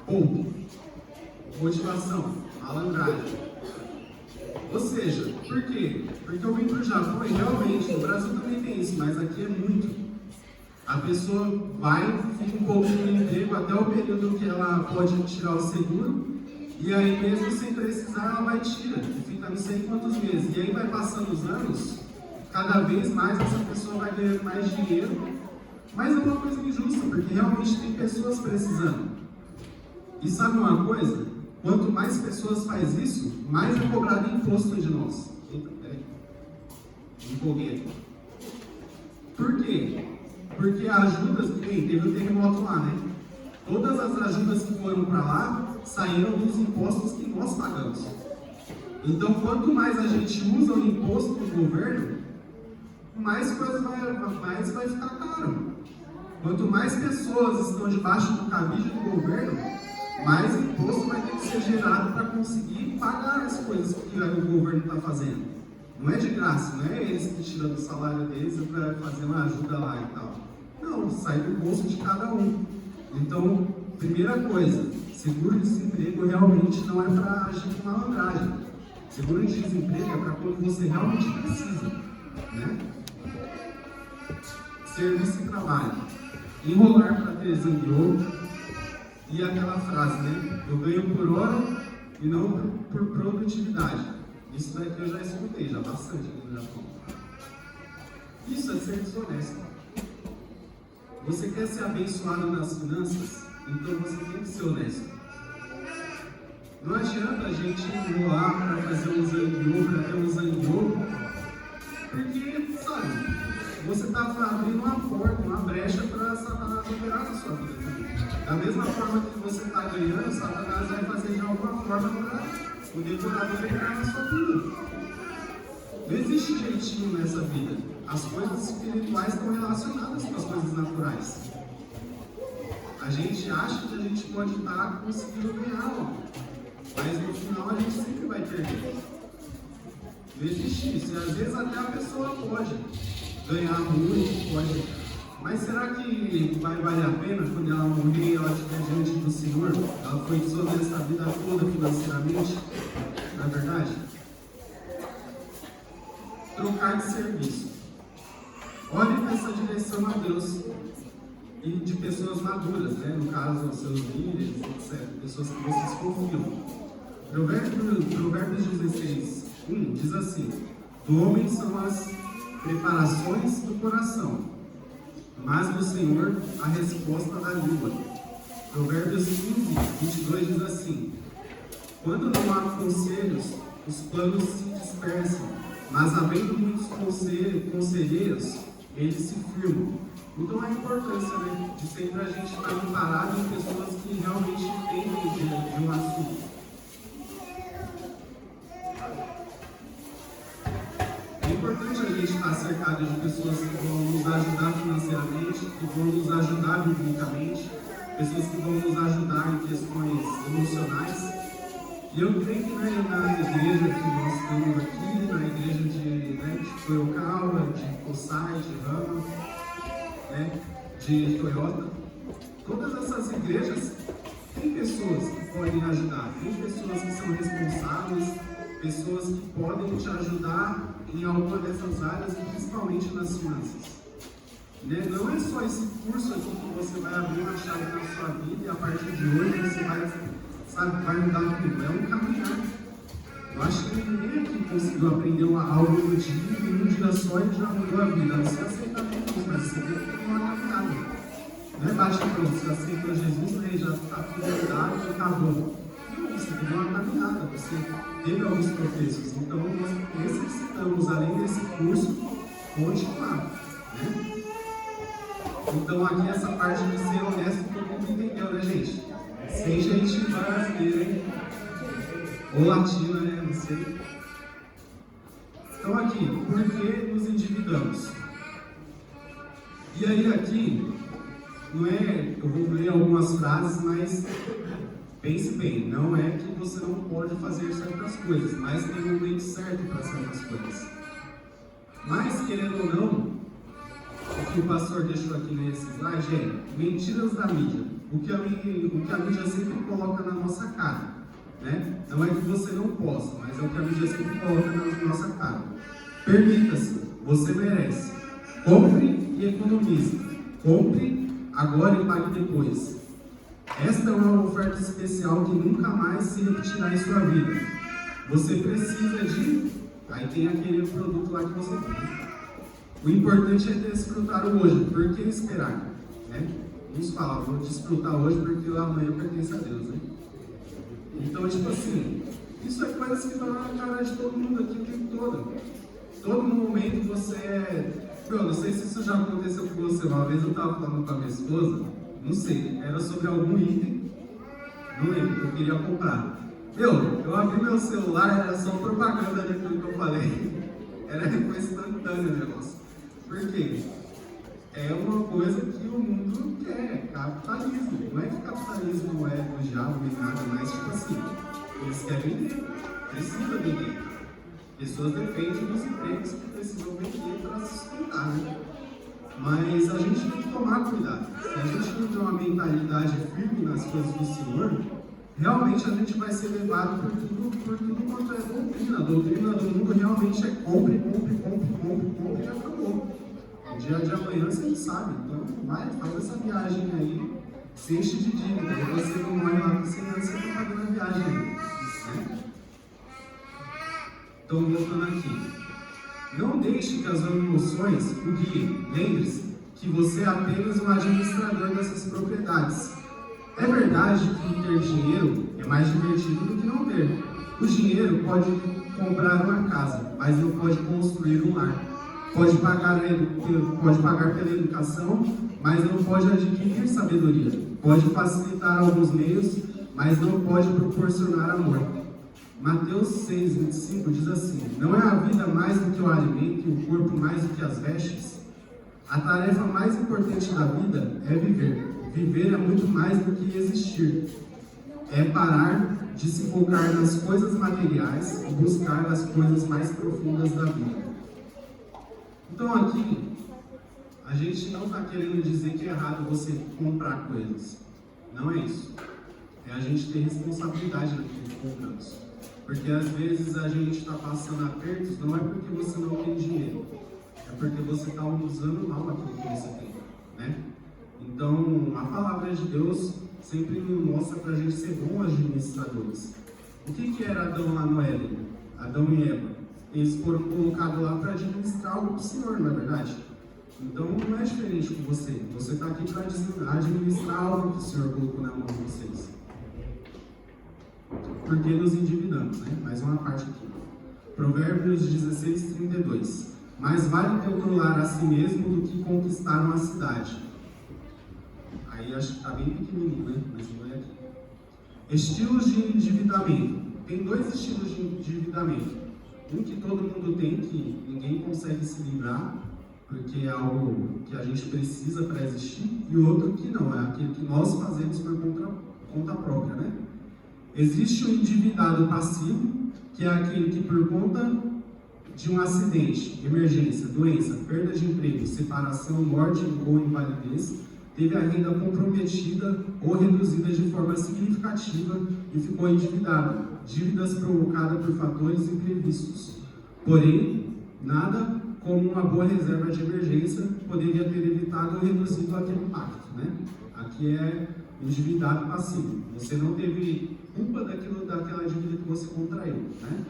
Poupe. Motivação, malandragem. Ou seja, por quê? Porque eu vim para o Japão e realmente, no Brasil também tem isso, mas aqui é muito. A pessoa vai, fica um pouco no emprego até o período que ela pode tirar o seguro, e aí mesmo sem precisar ela vai tirar, e fica não sei quantos meses. E aí vai passando os anos, cada vez mais essa pessoa vai ganhando mais dinheiro, mas é uma coisa injusta, porque realmente tem pessoas precisando. E sabe uma coisa? Quanto mais pessoas faz isso, mais é cobrado imposto de nós. Eita, peraí. Empolguei aqui. Por quê? Porque ajudas, teve o terremoto lá, né? Todas as ajudas que foram para lá saíram dos impostos que nós pagamos. Então, quanto mais a gente usa o imposto do governo, mais vai ficar caro. Quanto mais pessoas estão debaixo do cabide do governo, mais imposto vai ter que ser gerado para conseguir pagar as coisas que o governo está fazendo. Não é de graça, não é eles que tiram do salário deles para fazer uma ajuda lá e tal. Não, sai do bolso de cada um. Então, primeira coisa, seguro-desemprego realmente não é para agir com malandragem. Seguro-desemprego é para quando você realmente precisa, né? Serviço e trabalho. Enrolar para ter zangueou. E aquela frase, né? Eu ganho por hora e não por produtividade. Isso daqui eu já escutei, já bastante aqui no Japão. Isso é ser desonesto. Você quer ser abençoado nas finanças? Então você tem que ser honesto. Não adianta a gente enrolar para fazer um zangueô, para ter um zangueô, porque, sabe, você está abrindo uma porta, uma brecha para Satanás operar na sua vida também. Da mesma forma que você está ganhando, Satanás vai fazer de alguma forma para o devorador operar na sua vida. Não existe jeitinho nessa vida. As coisas espirituais estão relacionadas com as coisas naturais. A gente acha que a gente pode estar conseguindo ganhar algo, mas no final a gente sempre vai perder. Não existe isso. E às vezes até a pessoa pode ganhar muito, pode. Mas será que vai valer a pena quando ela morrer e ela estiver diante do Senhor? Ela foi desonesta a vida toda financeiramente? Não é verdade? Trocar de serviço. Olhe nessa direção a Deus e de pessoas maduras, né? No caso, os seus líderes, etc. Pessoas que vocês confiam. Provérbios 16:1 diz assim: do homem são as preparações do coração, mas do Senhor a resposta da língua. Provérbios 15:22 diz assim: quando não há conselhos, os planos se dispersam, mas havendo muitos conselheiros, eles se firmam. Então a importância, né, de sempre a gente estar amparado em pessoas que realmente entendem de um assunto. É importante a gente estar cercado de pessoas que vão nos ajudar financeiramente, que vão nos ajudar biblicamente, pessoas que vão nos ajudar em questões emocionais. E eu creio que na igreja que nós temos aqui, na igreja de Toyokawa, de Kosai, de Rama, né, de Toyota, todas essas igrejas têm pessoas que podem ajudar, tem pessoas que são responsáveis, pessoas que podem te ajudar em alguma dessas áreas, e principalmente nas finanças. Né? Não é só esse curso aqui que você vai abrir uma chave na sua vida e a partir de hoje você vai mudar tudo. É um caminhar. Eu acho que ninguém aqui conseguiu aprender algo no dia e num dia só e já mudou a vida. Você aceita tudo, mas você tem que ter uma caminhada. Não é bate pronto, você aceitou Jesus, né, já está tudo mudado e acabou. Não, você tem uma caminhada. Você teve alguns tropeços. Então, nós necessitamos, além desse curso, continuar, né? Então, aqui essa parte de ser honesto, todo mundo entendeu, né, gente? Sem gente brasileira, hein? Ou latina, né? Não sei. Então, aqui, por que nos endividamos? E aí, aqui, não é, eu vou ler algumas frases, mas pense bem, não é que você não pode fazer certas coisas, mas tem um momento certo para certas coisas. Mas, querendo ou não, o que o pastor deixou aqui nesse slide é mentiras da mídia. O que a mídia sempre coloca na nossa cara, né? Não é que você não possa, mas é o que a mídia sempre coloca na nossa cara. Permita-se, você merece. Compre e economize. Compre agora e pague depois. Esta é uma oferta especial que nunca mais se repetirá em sua vida. Você precisa de... Aí tem aquele produto lá que você tem. O importante é desfrutar o hoje. Por que esperar? Né? Uns falam, vou desfrutar hoje porque o amanhã pertence a Deus. Né? Então, tipo assim, isso é coisa que está na cara de todo mundo aqui o tempo todo. Todo momento você é... Eu não sei se isso já aconteceu com você. Uma vez eu estava falando com a minha esposa, não sei, era sobre algum item, não lembro, que eu queria comprar. Eu abri meu celular, era só propaganda daquilo que eu falei. Era instantâneo o negócio. Por quê? É uma coisa que o mundo quer, capitalismo. Não é que capitalismo é do diabo nem nada, mas tipo assim, eles querem vender, precisam vender. Pessoas dependem dos empregos que precisam vender para se sustentar, né? Mas a gente tem que tomar cuidado. Se a gente não tem uma mentalidade firme nas coisas do Senhor, realmente a gente vai ser levado por tudo quanto é doutrina. A doutrina do mundo realmente é compre e acabou. O dia de amanhã você não sabe. Então vai, faz essa viagem aí, se enche de dívida. E você não morre lá com 100 anos, você está pagando a viagem aí. Né? Então, voltando aqui. Não deixe que as emoções o guiem. Lembre-se que você é apenas um administrador dessas propriedades. É verdade que ter dinheiro é mais divertido do que não ter. O dinheiro pode comprar uma casa, mas não pode construir um lar. Pode pagar pela educação, mas não pode adquirir sabedoria. Pode facilitar alguns meios, mas não pode proporcionar amor. Mateus 6:25 diz assim: não é a vida mais do que o alimento e o corpo mais do que as vestes? A tarefa mais importante da vida é viver. Viver é muito mais do que existir. É parar de se focar nas coisas materiais e buscar as coisas mais profundas da vida. Então aqui, a gente não está querendo dizer que é errado você comprar coisas. Não é isso. É a gente ter responsabilidade naquilo que compramos. Porque às vezes a gente está passando apertos, não é porque você não tem dinheiro, é porque você está usando mal aquilo que você tem, né? Então, a palavra de Deus sempre nos mostra para a gente ser bons administradores. O que era Adão lá no Éden? Adão e Eva? Eles foram colocados lá para administrar algo do Senhor, não é verdade? Então, não é diferente com você. Você está aqui para administrar algo que o Senhor colocou na mão de vocês. Porque nos endividamos, né? Mais uma parte aqui. Provérbios 16:32. Mais vale controlar a si mesmo do que conquistar uma cidade. Aí acho que está bem pequenininho, né? Mas não é aqui. Estilos de endividamento. Tem dois estilos de endividamento. Um que todo mundo tem, que ninguém consegue se livrar, porque é algo que a gente precisa para existir. E o outro que não, é aquele que nós fazemos por conta própria, né? Existe o endividado passivo, que é aquele que por conta de um acidente, emergência, doença, perda de emprego, separação, morte ou invalidez, teve a renda comprometida ou reduzida de forma significativa e ficou endividado, dívidas provocadas por fatores imprevistos. Porém, nada como uma boa reserva de emergência poderia ter evitado ou reduzido aquele impacto, né? Aqui é endividado passivo. Você não teve culpa daquela dívida que você contraiu, né?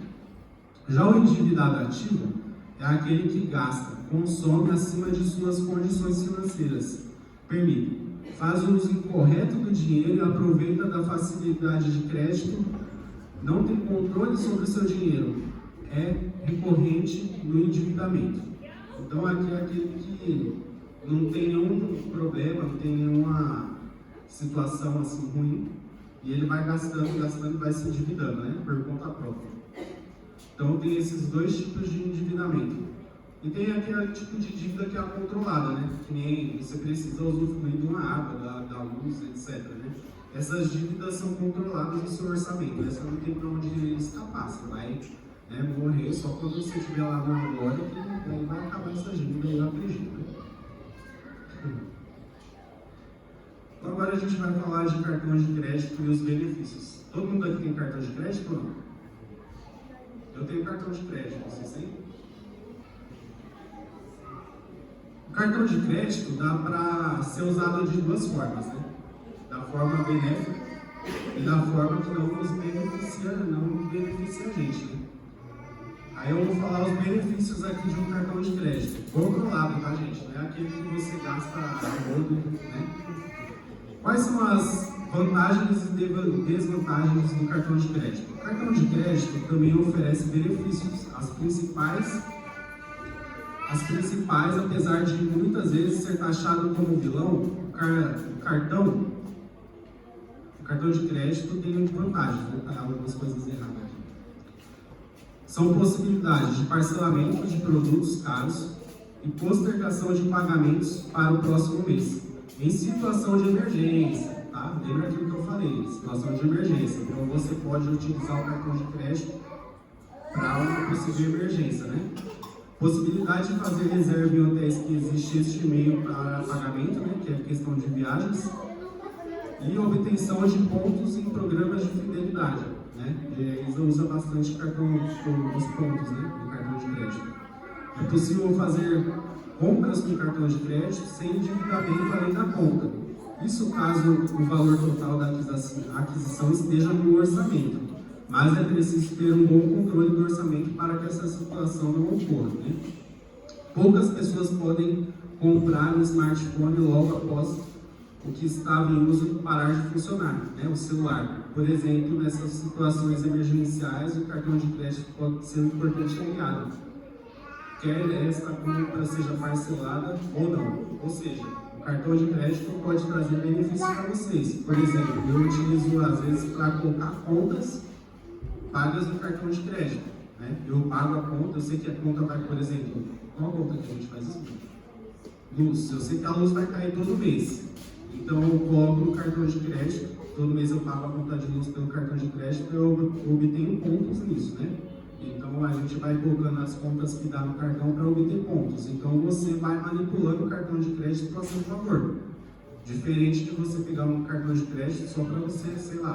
Já o endividado ativo é aquele que gasta, consome acima de suas condições financeiras, faz o uso incorreto do dinheiro e aproveita da facilidade de crédito não tem controle sobre o seu dinheiro, é recorrente no endividamento. Então aqui é aquele que não tem nenhum problema, não tem nenhuma situação assim ruim, e ele vai gastando, gastando, vai se endividando, né? Por conta própria. Então tem esses dois tipos de endividamento. E tem aquele tipo de dívida que é a controlada, né? Que nem você precisa usufruir de uma água, da luz, etc. Né? Essas dívidas são controladas no seu orçamento, essa não tem para onde escapar, você vai, né, morrer só quando você estiver lá na glória, que aí vai acabar essa dívida, eu acredito. Né? Então agora a gente vai falar de cartões de crédito e os benefícios. Todo mundo aqui tem cartão de crédito ou não? Eu tenho cartão de crédito, vocês têm? O cartão de crédito dá para ser usado de duas formas, né? Da forma benéfica e da forma que não beneficia a gente, né? Aí eu vou falar os benefícios aqui de um cartão de crédito. Controlado, tá, gente? Não é aquele que você gasta a rodo, né? Quais são as vantagens e desvantagens do cartão de crédito? O cartão de crédito também oferece benefícios. As principais, apesar de muitas vezes ser taxado como vilão, o cartão de crédito tem vantagens. Vou colocar algumas coisas erradas aqui. São possibilidades de parcelamento de produtos caros e postergação de pagamentos para o próximo mês, em situação de emergência, tá? Lembra aquilo que eu falei, situação de emergência. Então você pode utilizar o cartão de crédito para uma possível emergência, né? Possibilidade de fazer reserva em hotéis que existe este meio para pagamento, né? Que é questão de viagens. E obtenção de pontos em programas de fidelidade, né? Eles usam bastante cartão, os pontos, né? Do cartão de crédito. É possível fazer compras com cartão de crédito sem endividamento além da conta. Isso caso o valor total da aquisição esteja no orçamento. Mas é preciso ter um bom controle do orçamento para que essa situação não ocorra, né? Poucas pessoas podem comprar um smartphone logo após o que estava em uso parar de funcionar, né? O celular. Por exemplo, nessas situações emergenciais, o cartão de crédito pode ser um importante aliado, quer esta compra seja parcelada ou não. Ou seja, o cartão de crédito pode trazer benefícios para vocês. Por exemplo, eu utilizo às vezes para colocar contas pagas no cartão de crédito, né? Eu pago a conta, eu sei que a conta vai, por exemplo, qual conta que a gente faz isso? Luz, eu sei que a luz vai cair todo mês. Então eu coloco no cartão de crédito, todo mês eu pago a conta de luz pelo cartão de crédito, eu obtenho pontos nisso, né? Então a gente vai colocando as contas que dá no cartão para obter pontos. Então você vai manipulando o cartão de crédito para seu favor. Diferente de você pegar um cartão de crédito só para você, sei lá,